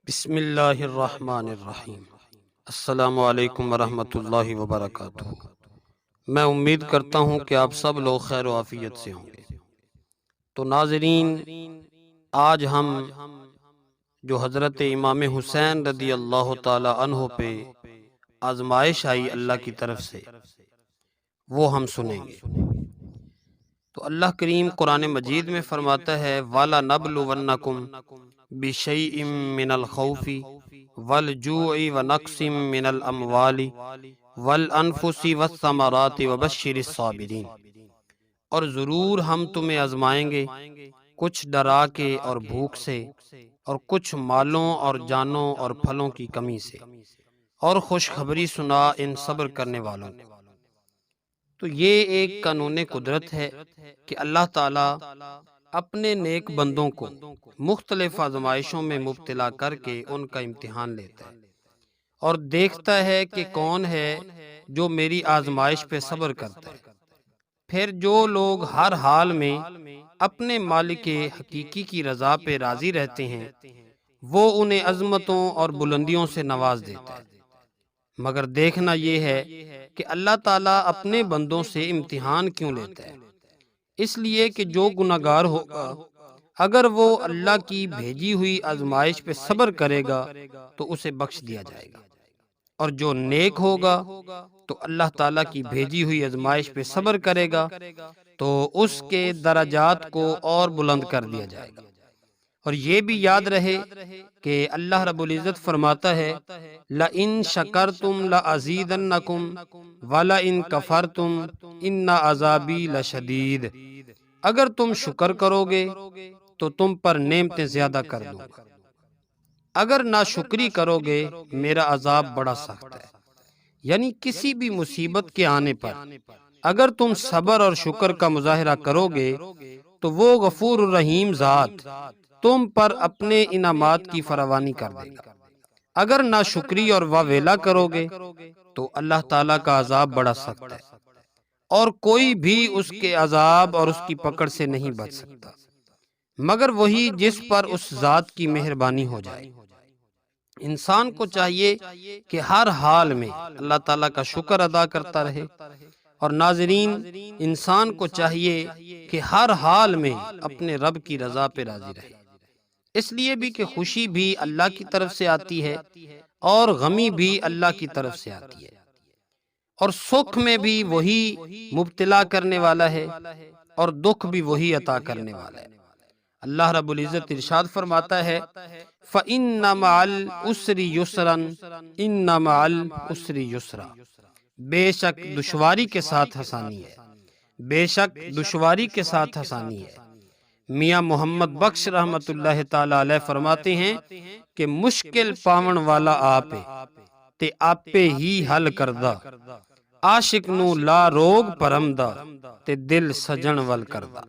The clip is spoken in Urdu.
بسم اللہ الرحمن الرحیم۔ السلام علیکم ورحمۃ اللہ وبرکاتہ۔ میں امید کرتا ہوں کہ آپ سب لوگ خیر و عافیت سے ہوں گے۔ تو ناظرین، آج ہم جو حضرت امام حسین رضی اللہ تعالی عنہ پہ آزمائش آئی اللہ کی طرف سے، وہ ہم سنیں گے۔ تو اللہ کریم قرآن مجید میں فرماتا ہے وَلَنَبْلُوَنَّكُمْ بِشَيْءٍ مِّنَ الْخَوْفِ وَالْجُوعِ وَنَقْصٍ مِّنَ الْأَمْوَالِ وَالْأَنفُسِ وَالثَّمَرَاتِ وَبَشِّرِ الصَّابِرِينَ، اور ضرور ہم تمہیں آزمائیں گے، کچھ ڈرا کے اور بھوک سے، اور کچھ مالوں اور جانوں اور پھلوں کی کمی سے، اور خوشخبری سنا ان صبر کرنے والوں کو۔ تو یہ ایک قانون قدرت ہے کہ اللہ تعالیٰ اپنے نیک بندوں کو مختلف آزمائشوں میں مبتلا کر کے ان کا امتحان لیتا ہے، اور دیکھتا ہے کہ کون ہے جو میری آزمائش پہ صبر کرتا ہے۔ پھر جو لوگ ہر حال میں اپنے مالک حقیقی کی رضا پہ راضی رہتے ہیں، وہ انہیں عظمتوں اور بلندیوں سے نواز دیتا ہے۔ مگر دیکھنا یہ ہے کہ اللہ تعالیٰ اپنے بندوں سے امتحان کیوں لیتا ہے؟ اس لیے کہ جو گناہگار ہوگا، اگر وہ اللہ کی بھیجی ہوئی آزمائش پہ صبر کرے گا تو اسے بخش دیا جائے گا، اور جو نیک ہوگا تو اللہ تعالیٰ کی بھیجی ہوئی آزمائش پہ صبر کرے گا تو اس کے درجات کو اور بلند کر دیا جائے گا۔ اور یہ بھی یاد رہے کہ اللہ رب العزت فرماتا ہے لَإِن شَكَرْتُمْ لَأَزِيدَنَّكُمْ وَلَإِن كَفَرْتُمْ إِنَّ عَذَابِي لَشَدِيدٌ، اگر تم شکر کرو گے تو تم پر نعمتیں زیادہ کر دوں گا، اگر ناشکری کرو گے میرا عذاب بڑا سخت ہے۔ یعنی کسی بھی مصیبت کے آنے پر اگر تم صبر اور شکر کا مظاہرہ کرو گے تو وہ غفور الرحیم ذات تم پر اپنے انعامات کی فراوانی کر دے گا۔ اگر ناشکری اور واویلا کرو گے تو اللہ تعالیٰ کا عذاب بڑا سخت ہے، اور کوئی بھی اس کے عذاب اور اس کی پکڑ سے نہیں بچ سکتا مگر وہی جس پر اس ذات کی مہربانی ہو جائے۔ انسان کو چاہیے کہ ہر حال میں اللہ تعالیٰ کا شکر ادا کرتا رہے، اور ناظرین، انسان کو چاہیے کہ ہر حال میں اپنے رب کی رضا پہ راضی رہے، اس لیے بھی کہ خوشی بھی اللہ کی طرف سے آتی ہے اور غمی بھی اللہ کی طرف سے آتی ہے، اور سکھ میں بھی وہی مبتلا کرنے والا ہے اور دکھ بھی وہی عطا کرنے والا ہے۔ اللہ رب العزت ارشاد فرماتا ہے فَإِنَّ مَعَ الْعُسْرِ يُسْرًا إِنَّ مَعَ الْعُسْرِ يُسْرًا، بے شک دشواری کے ساتھ آسانی ہے، بے شک دشواری کے ساتھ آسانی ہے۔ میاں محمد بخش رحمت اللہ تعالی علیہ فرماتے ہیں کہ مشکل پاون والا آپے تے آپے ہی حل کردہ، عاشق نو لا روگ پرمدہ تے دل سجن ول کردہ۔